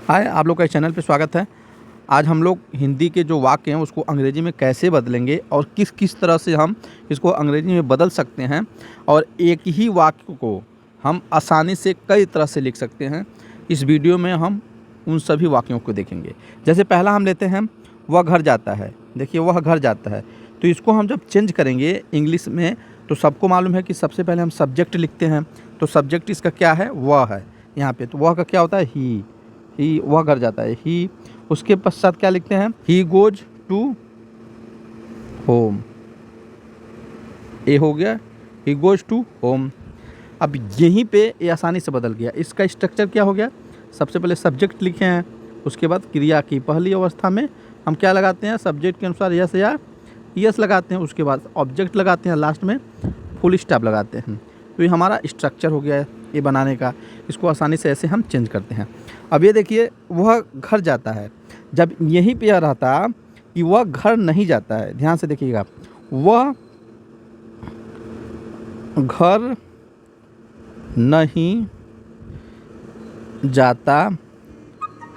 हाय, आप लोग का इस चैनल पे स्वागत है। आज हम लोग हिंदी के जो वाक्य हैं उसको अंग्रेजी में कैसे बदलेंगे और किस किस तरह से हम इसको अंग्रेजी में बदल सकते हैं और एक ही वाक्य को हम आसानी से कई तरह से लिख सकते हैं। इस वीडियो में हम उन सभी वाक्यों को देखेंगे। जैसे पहला हम लेते हैं, वह घर जाता है। देखिए, वह घर जाता है, तो इसको हम जब चेंज करेंगे इंग्लिश में तो सबको मालूम है कि सबसे पहले हम सब्जेक्ट लिखते हैं। तो सब्जेक्ट इसका क्या है? वह है यहाँ पे। तो वह का क्या होता है? ही वह घर जाता है, ही। उसके पश्चात क्या लिखते हैं? He goes to home. ए हो गया, ही गोज टू होम। अब यहीं पे ये आसानी से बदल गया। इसका स्ट्रक्चर क्या हो गया? सबसे पहले सब्जेक्ट लिखे हैं, उसके बाद क्रिया की पहली अवस्था में हम क्या लगाते हैं? सब्जेक्ट के अनुसार यस या यस लगाते हैं, उसके बाद ऑब्जेक्ट लगाते हैं, लास्ट में फुल स्टॉप लगाते हैं। तो ये हमारा स्ट्रक्चर हो गया है ये बनाने का। इसको आसानी से ऐसे हम चेंज करते हैं। अब ये देखिए, वह घर जाता है। जब यहीं पे यह रहता कि वह घर नहीं जाता है, ध्यान से देखिएगा, वह घर नहीं जाता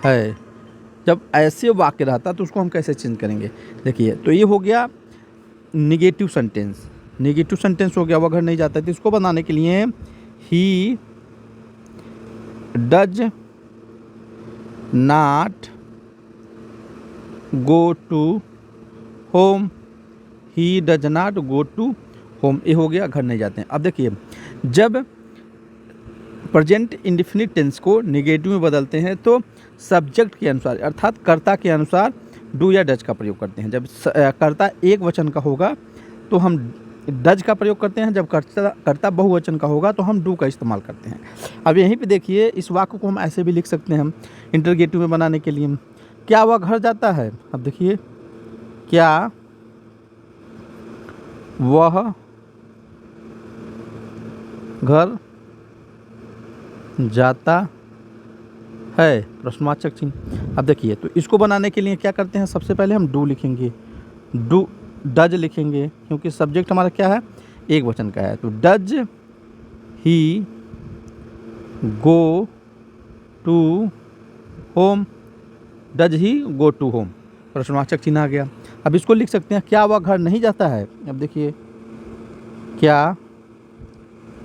है। जब ऐसे वाक्य रहता तो उसको हम कैसे चेंज करेंगे? देखिए, तो ये हो गया निगेटिव सेंटेंस। निगेटिव सेंटेंस हो गया, वह घर नहीं जाता है। तो इसको बनाने के लिए ही does not go to home. ही does not go to home, ये हो गया घर नहीं जाते हैं। अब देखिए, जब प्रेजेंट इंडेफिनिट टेंस को निगेटिव में बदलते हैं तो सब्जेक्ट के अनुसार अर्थात कर्ता के अनुसार डू या डज का प्रयोग करते हैं। जब कर्ता एक वचन का होगा तो हम डज का प्रयोग करते हैं, जब कर्ता बहुवचन का होगा तो हम डू का इस्तेमाल करते हैं। अब यहीं पे देखिए, इस वाक्य को हम ऐसे भी लिख सकते हैं इंटरगेटिव में बनाने के लिए। क्या वह घर जाता है? अब देखिए, क्या वह घर जाता है? प्रश्नवाचक चिन्ह। अब देखिए, तो इसको बनाने के लिए क्या करते हैं? सबसे पहले हम डू लिखेंगे, डू डज लिखेंगे, क्योंकि सब्जेक्ट हमारा क्या है? एक वचन का है। तो does he go to home. Does he go to home, प्रश्नवाचक चिन्ह आ गया। अब इसको लिख सकते हैं, क्या वह घर नहीं जाता है? अब देखिए, क्या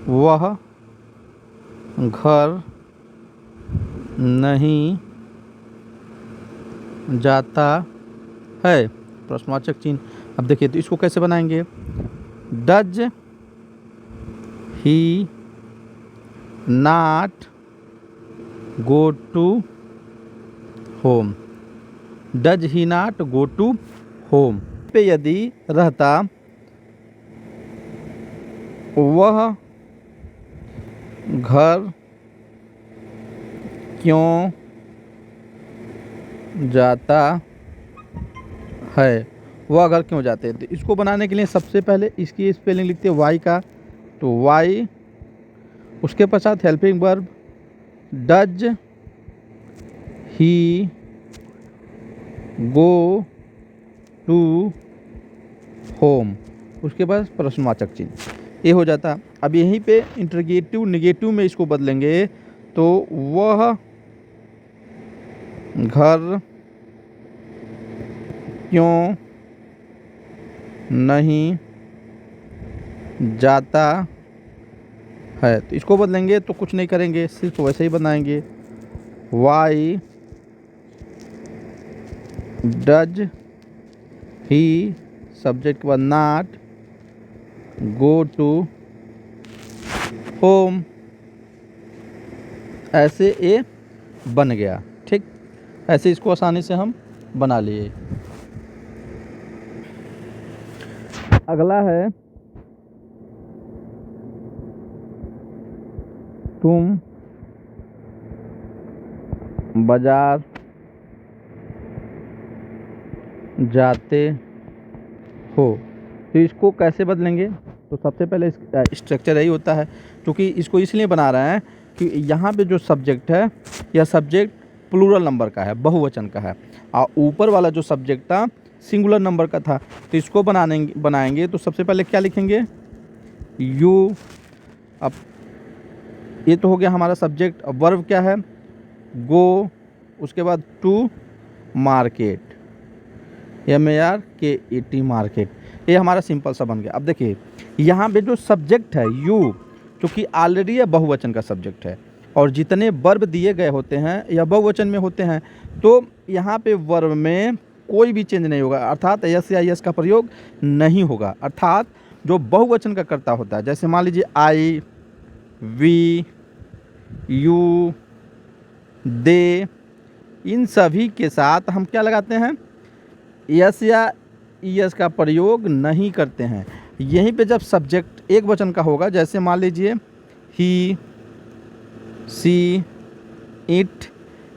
वह घर नहीं जाता है? प्रश्नवाचक चिन्ह। अब देखिए, तो इसको कैसे बनाएंगे? Does he not go to home. Does he not go to home पे यदि रहता वह घर क्यों जाता है? वह घर क्यों जाते हैं? तो इसको बनाने के लिए सबसे पहले इसकी स्पेलिंग लिखते हैं वाई का। तो वाई, उसके पश्चात helping verb does he go to home, उसके बाद प्रश्नवाचक चिन्ह, ये हो जाता। अब यहीं पे इंटरगेटिव निगेटिव में इसको बदलेंगे तो वह घर क्यों नहीं जाता है? तो इसको बदलेंगे तो कुछ नहीं करेंगे, सिर्फ वैसे ही बनाएंगे। वाई डज ही, सब्जेक्ट के बाद नॉट गो टू होम, ऐसे ये बन गया। ठीक, ऐसे इसको आसानी से हम बना लिए। अगला है, तुम बाजार जाते हो। तो इसको कैसे बदलेंगे? तो सबसे पहले स्ट्रक्चर यही होता है, क्योंकि इसको इसलिए बना रहे हैं कि यहाँ पे जो सब्जेक्ट है यह सब्जेक्ट प्लूरल नंबर का है, बहुवचन का है, और ऊपर वाला जो सब्जेक्ट था सिंगुलर नंबर का था। तो इसको बनाएंगे तो सबसे पहले क्या लिखेंगे? यू। अब ये तो हो गया हमारा सब्जेक्ट। अब वर्ब क्या है? गो। उसके बाद टू मार्केट, MARKET मार्केट। ये हमारा सिंपल सा बन गया। अब देखिए यहाँ पे जो सब्जेक्ट है यू, क्योंकि ऑलरेडी ये बहुवचन का सब्जेक्ट है और जितने वर्ब दिए गए होते हैं या बहुवचन में होते हैं तो यहाँ पे वर्ब में कोई भी चेंज नहीं होगा, अर्थात यस या यस का प्रयोग नहीं होगा। अर्थात जो बहुवचन का कर्ता होता है, जैसे मान लीजिए आई, वी, यू, दे, इन सभी के साथ हम क्या लगाते हैं, यस या यस का प्रयोग नहीं करते हैं। यहीं पे जब सब्जेक्ट एक वचन का होगा, जैसे मान लीजिए ही, सी, इट,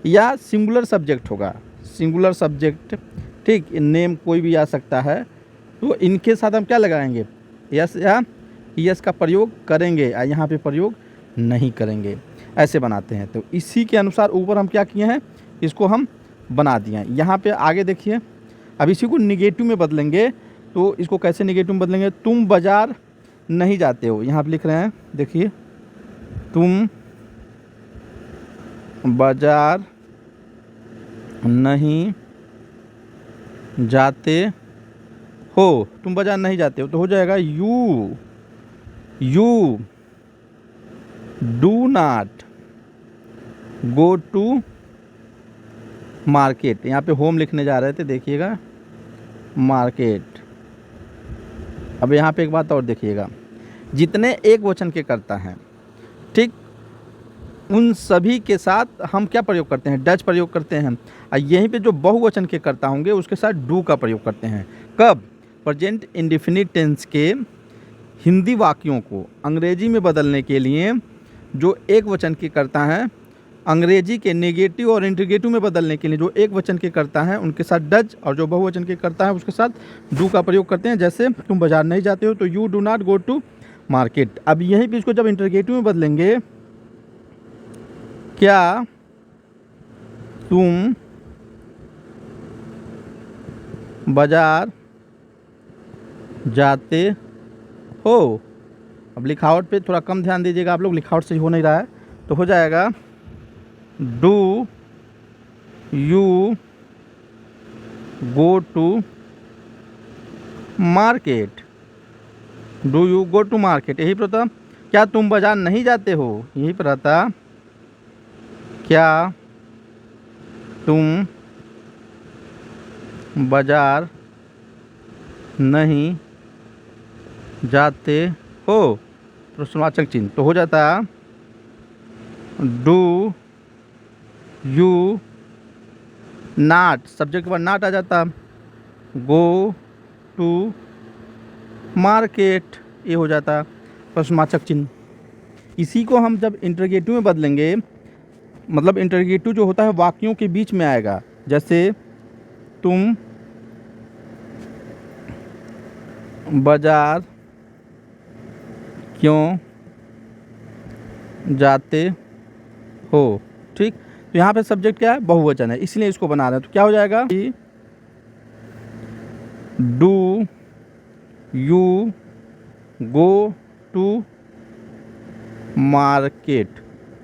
या सिंगुलर सब्जेक्ट होगा, सिंगुलर सब्जेक्ट, ठीक, नेम कोई भी आ सकता है, तो इनके साथ हम क्या लगाएंगे, यस या यस का प्रयोग करेंगे, यहाँ पे प्रयोग नहीं करेंगे। ऐसे बनाते हैं। तो इसी के अनुसार ऊपर हम क्या किए हैं, इसको हम बना दिए हैं। यहाँ पे आगे देखिए, अब इसी को निगेटिव में बदलेंगे। तो इसको कैसे निगेटिव में बदलेंगे, तुम बाज़ार नहीं जाते हो, यहाँ पे लिख रहे हैं, देखिए तुम बाज़ार नहीं जाते हो, तुम बाज़ार नहीं जाते हो, तो हो जाएगा you do not go to market. यहाँ पे होम लिखने जा रहे थे, देखिएगा मार्केट। अब यहाँ पे एक बात और देखिएगा, जितने एक वचन के कर्ता हैं, ठीक, उन सभी के साथ हम क्या प्रयोग करते हैं, डच प्रयोग करते हैं। और यहीं पे जो बहुवचन के कर्ता होंगे उसके साथ डू का प्रयोग करते हैं। कब, प्रेजेंट इंडेफिनिट टेंस के हिंदी वाक्यों को अंग्रेजी में बदलने के लिए जो एक वचन के कर्ता हैं, अंग्रेजी के नेगेटिव और इंटीग्रेटिव में बदलने के लिए जो एक वचन के कर्ता हैं उनके साथ डज, और जो बहुवचन के कर्ता हैं उसके साथ डू का प्रयोग करते हैं। जैसे तुम बाजार नहीं जाते हो, तो you do not go to market. अब यहीं पे इसको जब इंटीग्रेटिव में बदलेंगे, क्या तुम बाजार जाते हो। अब लिखावट पे थोड़ा कम ध्यान दीजिएगा आप लोग, लिखावट सही हो नहीं रहा है। तो हो जाएगा do you go to market, do you go to market, यही पर रहता। क्या तुम बाजार नहीं जाते हो, यही पर रहता क्या तुम बाजार नहीं जाते हो, प्रश्नवाचक चिन्ह। तो हो जाता डू यू नॉट, सब्जेक्ट के बाद नॉट आ जाता, गो टू मार्केट, ये हो जाता प्रश्नवाचक चिन्ह। इसी को हम जब इंटरगेटिव में बदलेंगे, मतलब इंटरगेटिव जो होता है वाक्यों के बीच में आएगा। जैसे तुम बाजार क्यों जाते हो, ठीक। तो यहाँ पे सब्जेक्ट क्या है, बहुवचन है, इसलिए इसको बना रहे हैं। तो क्या हो जाएगा, do you go to market,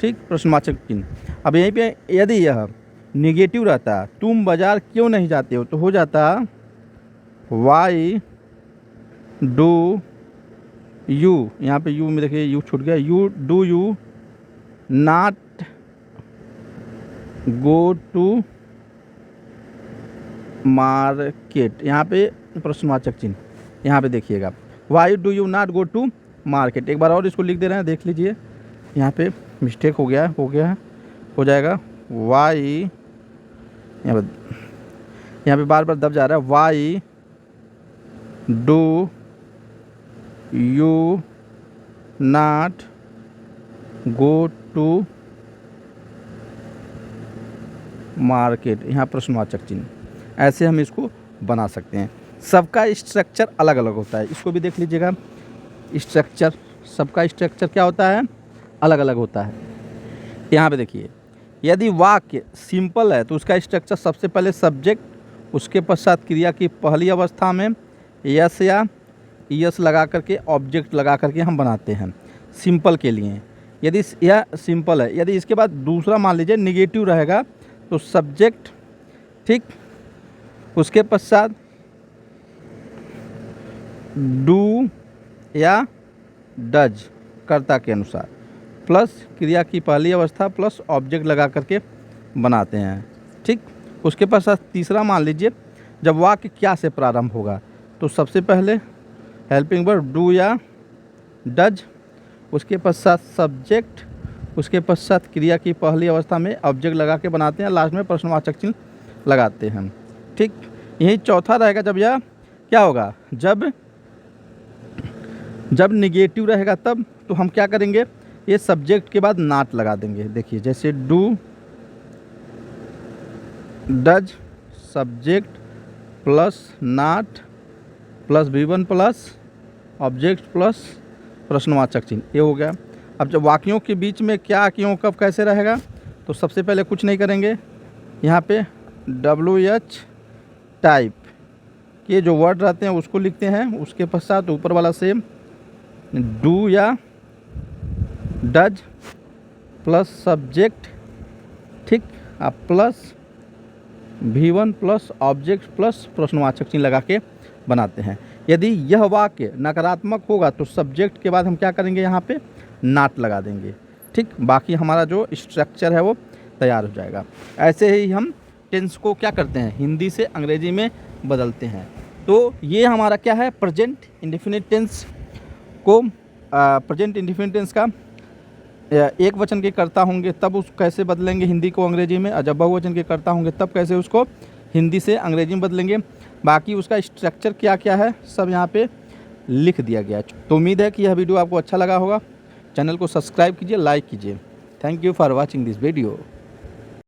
ठीक, प्रश्नवाचक चिन्ह। अब यहीं पे यदि यह निगेटिव रहता, तुम बाजार क्यों नहीं जाते हो, तो हो जाता वाई डू यू, यहाँ पे यू में देखिए यू छूट गया, you do you not go to market, यहाँ पे प्रश्नवाचक चिन्ह। यहाँ पे देखिएगा why do you not go to market. एक बार और इसको लिख दे रहे हैं, देख लीजिए, यहाँ पे मिस्टेक हो गया है, हो जाएगा वाई, यहाँ पे बार बार दब जा रहा है, why do you not go to market, यहाँ प्रश्नवाचक चिन्ह। ऐसे हम इसको बना सकते हैं। सबका स्ट्रक्चर अलग अलग होता है, इसको भी देख लीजिएगा। स्ट्रक्चर, सबका स्ट्रक्चर क्या होता है, अलग अलग होता है। यहाँ पे देखिए, यदि वाक्य सिंपल है तो उसका स्ट्रक्चर सबसे पहले सब्जेक्ट, उसके पश्चात क्रिया की पहली अवस्था में यस या यस लगा करके, ऑब्जेक्ट लगा करके हम बनाते हैं सिंपल के लिए। यदि यह सिंपल है, यदि इसके बाद दूसरा मान लीजिए निगेटिव रहेगा, तो सब्जेक्ट, ठीक, उसके पश्चात डू या डज कर्ता के अनुसार, प्लस क्रिया की पहली अवस्था प्लस ऑब्जेक्ट लगा करके बनाते हैं, ठीक। उसके पश्चात तीसरा मान लीजिए जब वाक्य क्या से प्रारंभ होगा, तो सबसे पहले हेल्पिंग वर्ब डू या डज, उसके पश्चात सब्जेक्ट, उसके पश्चात क्रिया की पहली अवस्था में ऑब्जेक्ट लगा के बनाते हैं, लास्ट में प्रश्नवाचक चिन्ह लगाते हैं, ठीक। यही चौथा रहेगा जब यह क्या होगा, जब निगेटिव रहेगा तब तो हम क्या करेंगे, ये सब्जेक्ट के बाद नॉट लगा देंगे। देखिए जैसे do does subject plus not plus V1 plus object plus प्रश्नवाचक चिन्ह, ये हो गया। अब जब वाक्यों के बीच में क्या क्यों कब कैसे रहेगा, तो सबसे पहले कुछ नहीं करेंगे, यहाँ पे WH टाइप के जो वर्ड रहते हैं उसको लिखते हैं, उसके पश्चात ऊपर वाला सेम डू या डज प्लस सब्जेक्ट, ठीक, अब plus V1 plus object plus प्रश्नवाचक चिन्ह लगा के बनाते हैं। यदि यह वाक्य नकारात्मक होगा तो सब्जेक्ट के बाद हम क्या करेंगे, यहाँ पे नॉट लगा देंगे, ठीक। बाकी हमारा जो स्ट्रक्चर है वो तैयार हो जाएगा। ऐसे ही हम टेंस को क्या करते हैं, हिंदी से अंग्रेजी में बदलते हैं। तो ये हमारा क्या है, प्रेजेंट इंडेफिनिट टेंस को प्रेजेंट इंडेफिनिट टेंस का एक वचन के कर्ता होंगे तब उस कैसे बदलेंगे हिंदी को अंग्रेजी में, और जब बहुवचन के कर्ता होंगे तब कैसे उसको हिंदी से अंग्रेजी में बदलेंगे। बाकी उसका स्ट्रक्चर क्या क्या है सब यहाँ पे लिख दिया गया है। तो उम्मीद है कि यह वीडियो आपको अच्छा लगा होगा। चैनल को सब्सक्राइब कीजिए, लाइक कीजिए। Thank you for watching this video.